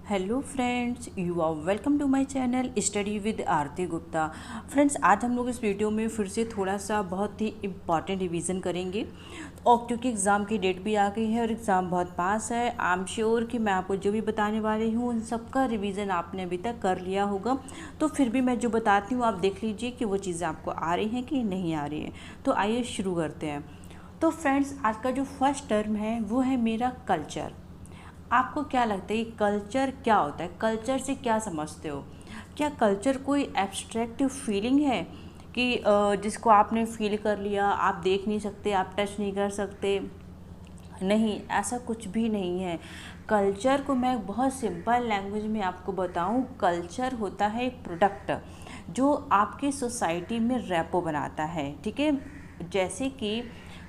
Hello friends, you are welcome to my channel study with Aarti Gupta. Friends, आज हम लोग इस वीडियो में फिर से थोड़ा सा बहुत ही इम्पॉर्टेंट रिवीजन करेंगे। और क्योंकि एग्ज़ाम की डेट भी आ गई है और एग्ज़ाम बहुत पास है, आई एम श्योर कि मैं आपको जो भी बताने वाली हूँ उन सबका रिवीजन आपने अभी तक कर लिया होगा। तो फिर भी मैं जो बताती हूँ आप देख लीजिए कि वो चीज़ें आपको आ रही हैं कि नहीं आ रही हैं। तो आइए शुरू करते हैं। तो फ्रेंड्स, आज का जो फर्स्ट टर्म है वो है मेरा कल्चर। आपको क्या लगता है कि कल्चर क्या होता है? कल्चर से क्या समझते हो? क्या कल्चर कोई एब्स्ट्रैक्ट फीलिंग है कि जिसको आपने फील कर लिया, आप देख नहीं सकते, आप टच नहीं कर सकते? नहीं, ऐसा कुछ भी नहीं है। कल्चर को मैं बहुत सिंपल लैंग्वेज में आपको बताऊं, कल्चर होता है एक प्रोडक्ट जो आपकी सोसाइटी में रैपो बनाता है। ठीक है, जैसे कि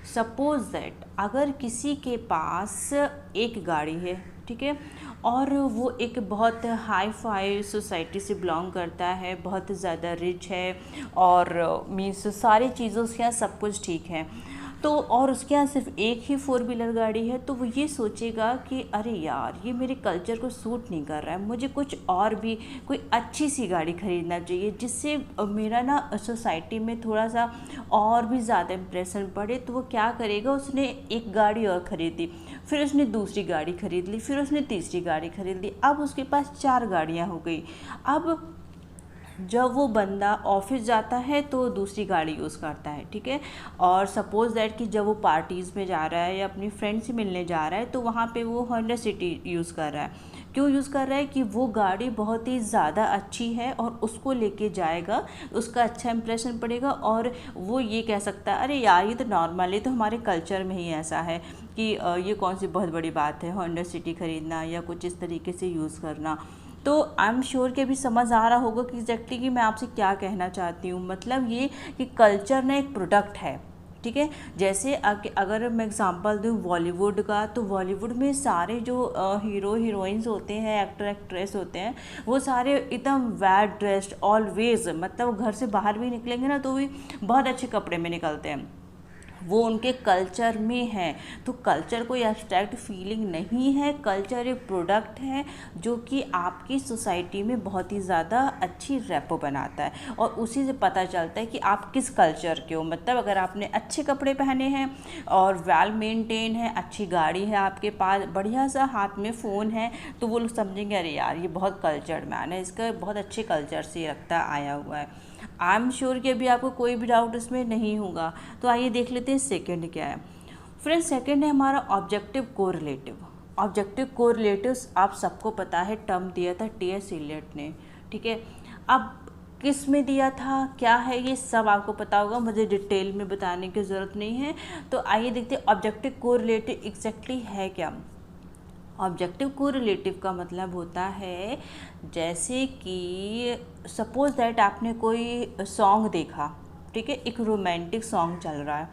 सपोज दैट अगर किसी के पास एक गाड़ी है, ठीक है, और वो एक बहुत हाई फाई सोसाइटी से बिलोंग करता है, बहुत ज़्यादा रिच है और मीन्स सारी चीज़ों से यहाँ सब कुछ ठीक है, तो और उसके यहाँ सिर्फ एक ही फोर व्हीलर गाड़ी है, तो वो ये सोचेगा कि अरे यार ये मेरे कल्चर को सूट नहीं कर रहा है, मुझे कुछ और भी कोई अच्छी सी गाड़ी खरीदना चाहिए जिससे मेरा ना सोसाइटी में थोड़ा सा और भी ज़्यादा इम्प्रेशन पड़े। तो वो क्या करेगा, उसने एक गाड़ी और ख़रीदी, फिर उसने दूसरी गाड़ी खरीद ली, फिर उसने तीसरी गाड़ी खरीद ली, अब उसके पास 4 गाड़ियाँ हो गई। अब जब वो बंदा ऑफिस जाता है तो दूसरी गाड़ी यूज़ करता है, ठीक है। और सपोज़ दैट कि जब वो पार्टीज़ में जा रहा है या अपनी फ्रेंड से मिलने जा रहा है तो वहाँ पे वो होंडा सिटी यूज़ कर रहा है। क्यों यूज़ कर रहा है? कि वो गाड़ी बहुत ही ज़्यादा अच्छी है और उसको लेके जाएगा, उसका अच्छा इंप्रेशन पड़ेगा और वो ये कह सकता है अरे यार ये तो नॉर्मल है, तो हमारे कल्चर में ही ऐसा है कि ये कौन सी बहुत बड़ी बात है होंडा सिटी खरीदना या कुछ इस तरीके से यूज़ करना। तो आई एम श्योर कि अभी समझ आ रहा होगा कि एग्जैक्टली कि मैं आपसे क्या कहना चाहती हूँ। मतलब ये कि कल्चर ना एक प्रोडक्ट है, ठीक है। जैसे अगर मैं एग्जांपल दूँ बॉलीवुड का, तो बॉलीवुड में सारे जो हीरो हीरोइंस होते हैं, एक्टर एक्ट्रेस होते हैं, वो सारे एकदम वेल ड्रेस्ड ऑलवेज, मतलब घर से बाहर भी निकलेंगे ना तो भी बहुत अच्छे कपड़े में निकलते हैं, वो उनके कल्चर में है। तो कल्चर कोई एब्स्ट्रैक्ट फीलिंग नहीं है, कल्चर एक प्रोडक्ट है जो कि आपकी सोसाइटी में बहुत ही ज़्यादा अच्छी रैपो बनाता है और उसी से पता चलता है कि आप किस कल्चर के हो। मतलब अगर आपने अच्छे कपड़े पहने हैं और वेल मेंटेन है, अच्छी गाड़ी है आपके पास, बढ़िया सा हाथ में फ़ोन है, तो वो लोग समझेंगे अरे यार ये बहुत कल्चर्ड मैन है, इसका बहुत अच्छे कल्चर से रखता आया हुआ है। आई एम श्योर कि अभी आपको कोई भी डाउट इसमें नहीं होगा। तो आइए देख लेते हैं सेकंड क्या है। फ्रेंड्स, सेकंड है हमारा ऑब्जेक्टिव कोरिलेटिव। ऑब्जेक्टिव कोरिलेटिव्स आप सबको पता है, टर्म दिया था टी.एस. इलियट ने, ठीक है। अब किस में दिया था, क्या है, ये सब आपको पता होगा, मुझे डिटेल में बताने की ज़रूरत नहीं है। तो आइए देखते हैं ऑब्जेक्टिव कोरिलेटिव एग्जैक्टली है क्या। ऑब्जेक्टिव कोरिलेटिव का मतलब होता है जैसे कि सपोज दैट आपने कोई सॉन्ग देखा, ठीक है, एक रोमांटिक सॉन्ग चल रहा है,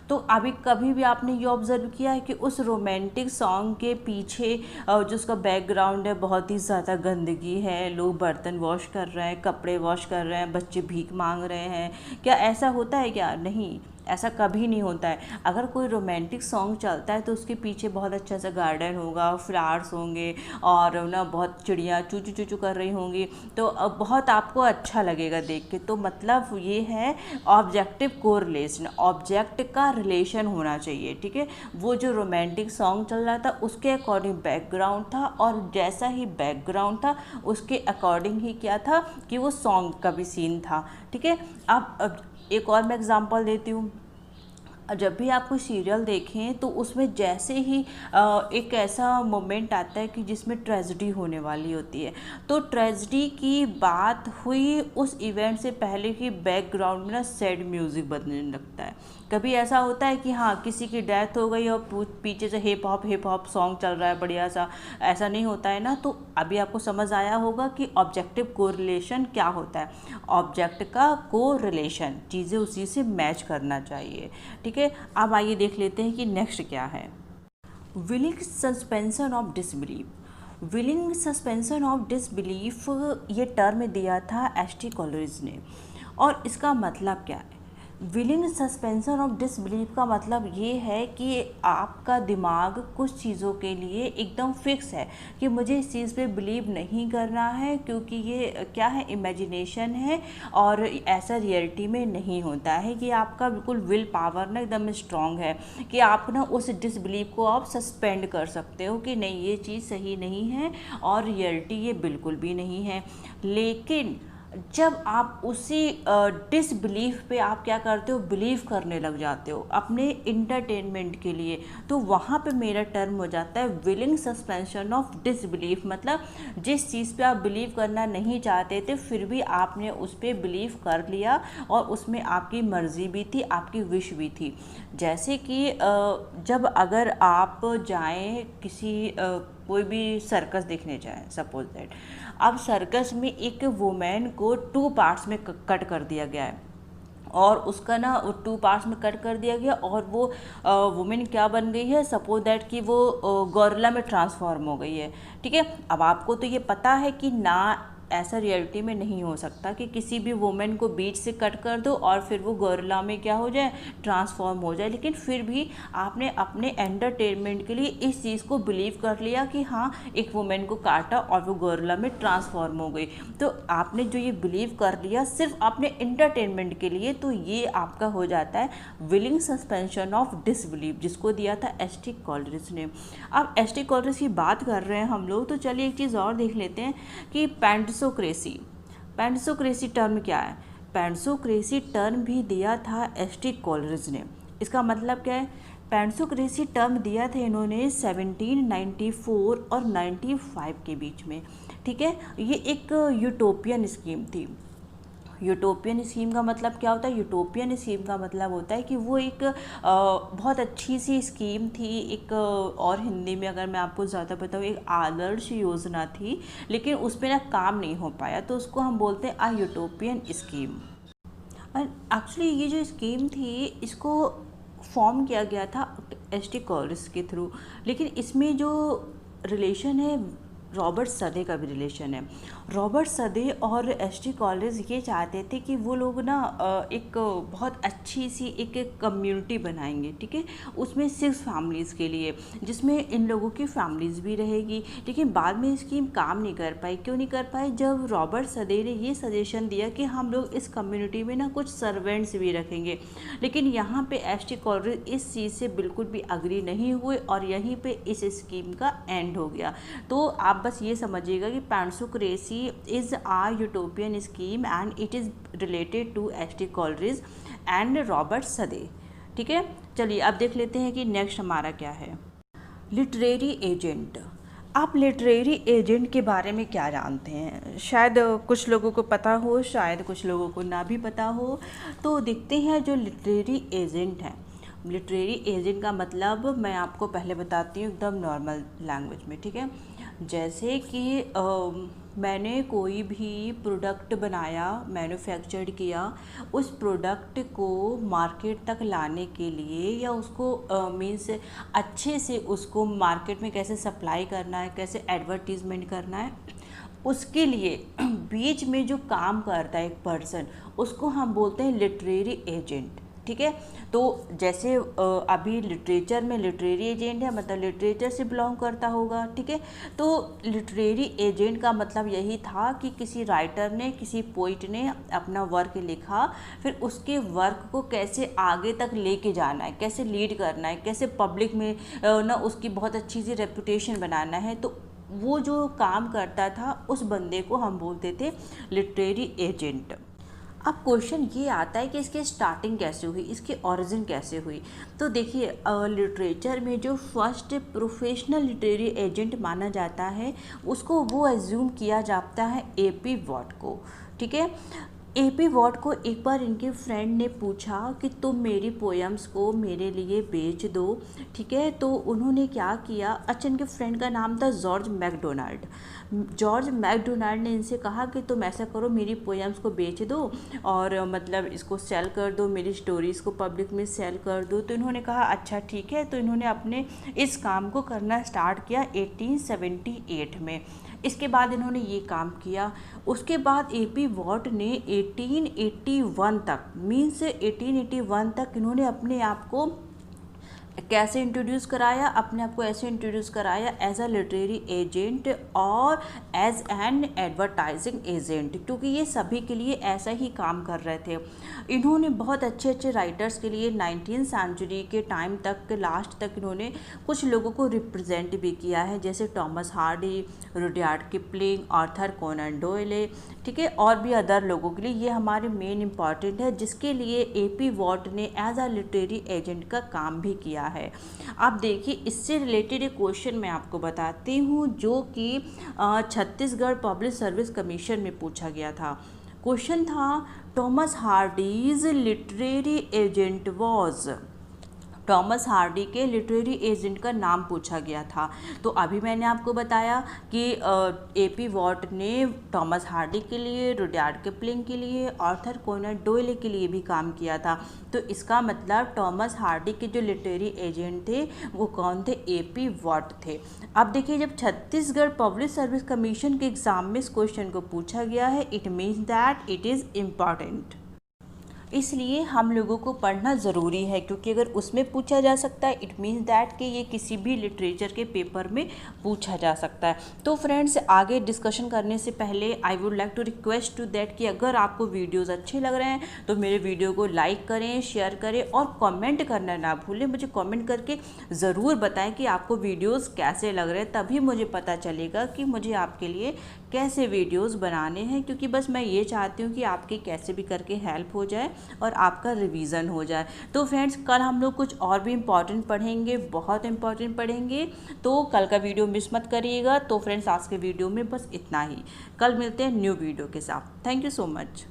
तो अभी कभी भी आपने ये ऑब्ज़र्व किया है कि उस रोमांटिक सॉन्ग के पीछे जो उसका बैकग्राउंड है बहुत ही ज़्यादा गंदगी है, लोग बर्तन वॉश कर रहे हैं, कपड़े वॉश कर रहे हैं, बच्चे भीख मांग रहे हैं। क्या ऐसा होता है क्या? नहीं, ऐसा कभी नहीं होता है। अगर कोई रोमांटिक सॉन्ग चलता है तो उसके पीछे बहुत अच्छा सा गार्डन होगा, फ्लावर्स होंगे और ना बहुत चिड़िया चू चू चू चू कर रही होंगी, तो बहुत आपको अच्छा लगेगा देख के। तो मतलब ये है ऑब्जेक्टिव कोरिलेशन, ऑब्जेक्ट का रिलेशन होना चाहिए, ठीक है। वो जो रोमांटिक सॉन्ग चल रहा था उसके अकॉर्डिंग बैकग्राउंड था और जैसा ही बैकग्राउंड था उसके अकॉर्डिंग ही क्या था कि वो सॉन्ग का भी सीन था, ठीक है। अब एक और मैं एग्जांपल देती हूँ। जब भी आप कोई सीरियल देखें तो उसमें जैसे ही एक ऐसा मोमेंट आता है कि जिसमें ट्रेजिडी होने वाली होती है, तो ट्रेजिडी की बात हुई उस इवेंट से पहले ही बैकग्राउंड में ना सैड म्यूज़िक बजने लगता है। कभी ऐसा होता है कि हाँ किसी की डेथ हो गई और पीछे से हिप हॉप सॉन्ग चल रहा है बढ़िया सा, ऐसा नहीं होता है ना। तो अभी आपको समझ आया होगा कि ऑब्जेक्टिव कोरिलेशन क्या होता है। ऑब्जेक्ट का कोरिलेशन, चीज़ें उसी से मैच करना चाहिए, ठीक है। अब आइए देख लेते हैं कि नेक्स्ट क्या है। Willing suspension of disbelief. Willing suspension of disbelief ये टर्म दिया था एस टी कॉलरिज ने, और इसका मतलब क्या है? विलिंग सस्पेंशन ऑफ डिसबिलीफ का मतलब ये है कि आपका दिमाग कुछ चीज़ों के लिए एकदम फिक्स है कि मुझे इस चीज़ पे बिलीव नहीं करना है, क्योंकि ये क्या है, इमेजिनेशन है और ऐसा रियलिटी में नहीं होता है। कि आपका बिल्कुल विल पावर ना एकदम स्ट्रांग है कि आप ना उस डिसबिलीफ को आप सस्पेंड कर सकते हो कि नहीं, ये चीज़ सही नहीं है और रियलिटी ये बिल्कुल भी नहीं है। लेकिन जब आप उसी डिसबिलीफ पे आप क्या करते हो, बिलीव करने लग जाते हो अपने इंटरटेनमेंट के लिए, तो वहाँ पे मेरा टर्म हो जाता है विलिंग सस्पेंशन ऑफ डिसबिलीफ। मतलब जिस चीज़ पे आप बिलीव करना नहीं चाहते थे फिर भी आपने उस पर बिलीव कर लिया और उसमें आपकी मर्ज़ी भी थी, आपकी विश भी थी। जैसे कि जब अगर आप जाएं किसी कोई भी सर्कस देखने जाएं, सपोज दैट अब सर्कस में एक वुमेन को 2 पार्ट्स में कट कर दिया गया है और उसका ना 2 पार्ट्स में कट कर दिया गया और वो वुमेन क्या बन गई है, सपोज दैट कि वो गोरिल्ला में ट्रांसफॉर्म हो गई है। ठीक है, अब आपको तो ये पता है कि ना ऐसा रियलिटी में नहीं हो सकता कि किसी भी वुमेन को बीच से कट कर दो और फिर वो गोरिल्ला में क्या हो जाए, ट्रांसफॉर्म हो जाए। लेकिन फिर भी आपने अपने एंटरटेनमेंट के लिए इस चीज़ को बिलीव कर लिया कि हाँ, एक वुमेन को काटा और वो गोरिल्ला में ट्रांसफॉर्म हो गई। तो आपने जो ये बिलीव कर लिया सिर्फ अपने एंटरटेनमेंट के लिए, तो ये आपका हो जाता है विलिंग सस्पेंशन ऑफ डिसबिलीफ, जिसको दिया था एस.टी. कॉलरिज ने। अब एस.टी. कॉलरिज की बात कर रहे हैं हम लोग, तो चलिए एक चीज़ और देख लेते हैं कि पैंटसोक्रेसी टर्म क्या है। पैंटसोक्रेसी टर्म भी दिया था एस.टी. कॉलरिज ने। इसका मतलब क्या है, पैंटसोक्रेसी टर्म दिया था इन्होंने 1794 और 95 के बीच में। ठीक है, ये एक यूटोपियन स्कीम थी। यूटोपियन स्कीम का मतलब क्या होता है, यूटोपियन स्कीम का मतलब होता है कि वो एक बहुत अच्छी सी स्कीम थी, एक और हिंदी में अगर मैं आपको ज़्यादा बताऊँ, एक आदर्श योजना थी, लेकिन उस पर ना काम नहीं हो पाया, तो उसको हम बोलते हैं अ यूटोपियन स्कीम। एक्चुअली ये जो स्कीम थी इसको फॉर्म किया गया था एस.टी. कॉलरिज के थ्रू, लेकिन इसमें जो रिलेशन है रॉबर्ट सदे का भी रिलेशन है। रॉबर्ट सदे और एस.टी. कॉलरिज ये चाहते थे कि वो लोग ना एक बहुत अच्छी सी एक कम्युनिटी बनाएंगे। ठीक है, उसमें 6 फैमिलीज़ के लिए, जिसमें इन लोगों की फैमिलीज़ भी रहेगी। लेकिन बाद में स्कीम काम नहीं कर पाई। क्यों नहीं कर पाई, जब रॉबर्ट सदे ने ये सजेशन दिया कि हम लोग इस कम्युनिटी में ना कुछ सर्वेंट्स भी रखेंगे, लेकिन यहाँ पे एस.टी. कॉलरिज इस चीज़ से बिल्कुल भी अग्री नहीं हुए और यहीं पे इस स्कीम का एंड हो गया। तो आप बस ये समझिएगा कि pantisocracy is a utopian scheme and it is related to S T. Coleridge and Robert Southey. ठीक है, चलिए अब देख लेते हैं कि नेक्स्ट हमारा क्या है, लिटरेरी एजेंट। आप लिटरेरी एजेंट के बारे में क्या जानते हैं? शायद कुछ लोगों को पता हो, शायद कुछ लोगों को ना भी पता हो। तो देखते हैं जो लिटरेरी एजेंट हैं। लिटरेरी एजेंट का मतलब मैं आपको पहले बताती हूँ एकदम नॉर्मल लैंग्वेज में। ठीक है, जैसे कि मैंने कोई भी प्रोडक्ट बनाया, मैन्युफैक्चर्ड किया, उस प्रोडक्ट को मार्केट तक लाने के लिए या उसको मीन्स अच्छे से उसको मार्केट में कैसे सप्लाई करना है, कैसे एडवर्टीज़मेंट करना है, उसके लिए बीच में जो काम करता है एक पर्सन, उसको हम बोलते हैं लिटरेरी एजेंट। ठीक है, तो जैसे अभी लिटरेचर में लिटरेरी एजेंट है, मतलब लिटरेचर से बिलोंग करता होगा। ठीक है, तो लिटरेरी एजेंट का मतलब यही था कि किसी राइटर ने, किसी पोइट ने अपना वर्क लिखा, फिर उसके वर्क को कैसे आगे तक लेके जाना है, कैसे लीड करना है, कैसे पब्लिक में ना उसकी बहुत अच्छी सी रेपुटेशन बनाना है, तो वो जो काम करता था उस बंदे को हम बोलते थे लिटरेरी एजेंट। अब क्वेश्चन ये आता है कि इसकी स्टार्टिंग कैसे हुई, इसकी ओरिजिन कैसे हुई। तो देखिए, लिटरेचर में जो फर्स्ट प्रोफेशनल लिटरेरी एजेंट माना जाता है उसको वो एज्यूम किया जाता है ए.पी. वॉट को। ठीक है, ए.पी. वॉट को एक बार इनके फ्रेंड ने पूछा कि तुम मेरी पोएम्स को मेरे लिए बेच दो। ठीक है, तो उन्होंने क्या किया, अच्छा इनके फ्रेंड का नाम था जॉर्ज मैकडोनाल्ड। जॉर्ज मैकडोनाल्ड ने इनसे कहा कि तुम ऐसा करो, मेरी पोएम्स को बेच दो और मतलब इसको सेल कर दो, मेरी स्टोरीज़ को पब्लिक में सेल कर दो। तो इन्होंने कहा अच्छा ठीक है, तो इन्होंने अपने इस काम को करना स्टार्ट किया 1878 में। इसके बाद इन्होंने ये काम किया। उसके बाद AP वॉट ने 1881 तक, मीन्स 1881 तक इन्होंने अपने आप को कैसे इंट्रोड्यूस कराया, अपने आप को ऐसे इंट्रोड्यूस कराया एज अ लिटरेरी एजेंट और एज एन एडवर्टाइजिंग एजेंट, क्योंकि ये सभी के लिए ऐसा ही काम कर रहे थे। इन्होंने बहुत अच्छे अच्छे राइटर्स के लिए 19th सेंचुरी के टाइम तक, लास्ट तक इन्होंने कुछ लोगों को रिप्रेजेंट भी किया है, जैसे Thomas Hardy, Rudyard Kipling, Arthur Conan Doyle, ठीक है, और भी अदर लोगों के लिए ये हमारे मेन इंपॉर्टेंट है, जिसके लिए AP वॉट ने एज अ लिटरेरी एजेंट का काम भी किया है। अब देखिए, इससे रिलेटेड एक क्वेश्चन मैं आपको बताती हूँ जो कि छत्तीसगढ़ पब्लिक सर्विस कमीशन में पूछा गया था। क्वेश्चन था, Thomas Hardy's literary agent was, Thomas Hardy के लिटरेरी एजेंट का नाम पूछा गया था। तो अभी मैंने आपको बताया कि AP वॉट ने टॉमस हार्डी के लिए, रुडयार्ड किपलिंग के लिए, आर्थर कोनन डॉयल के लिए भी काम किया था। तो इसका मतलब टॉमस हार्डी के जो लिटरेरी एजेंट थे वो कौन थे? AP वॉट थे। अब देखिए, जब छत्तीसगढ़ पब्लिक सर्विस कमीशन के एग्जाम में इस क्वेश्चन को पूछा गया है, it means that it is important, इसलिए हम लोगों को पढ़ना ज़रूरी है, क्योंकि अगर उसमें पूछा जा सकता है इट मीन्स दैट कि ये किसी भी लिटरेचर के पेपर में पूछा जा सकता है। तो फ्रेंड्स, आगे डिस्कशन करने से पहले I would like to request to that कि अगर आपको वीडियोस अच्छे लग रहे हैं तो मेरे वीडियो को लाइक करें, शेयर करें और कमेंट करना ना भूलें। मुझे कमेंट करके ज़रूर बताएं कि आपको वीडियोस कैसे लग रहे हैं, तभी मुझे पता चलेगा कि मुझे आपके लिए कैसे वीडियोस बनाने हैं, क्योंकि बस मैं ये चाहती हूँ कि आपकी कैसे भी करके हेल्प हो जाए और आपका रिवीजन हो जाए। तो फ्रेंड्स, कल हम लोग कुछ और भी इम्पॉर्टेंट पढ़ेंगे, बहुत इम्पॉर्टेंट पढ़ेंगे, तो कल का वीडियो मिस मत करिएगा। तो फ्रेंड्स, आज के वीडियो में बस इतना ही, कल मिलते हैं न्यू वीडियो के साथ। Thank you so much.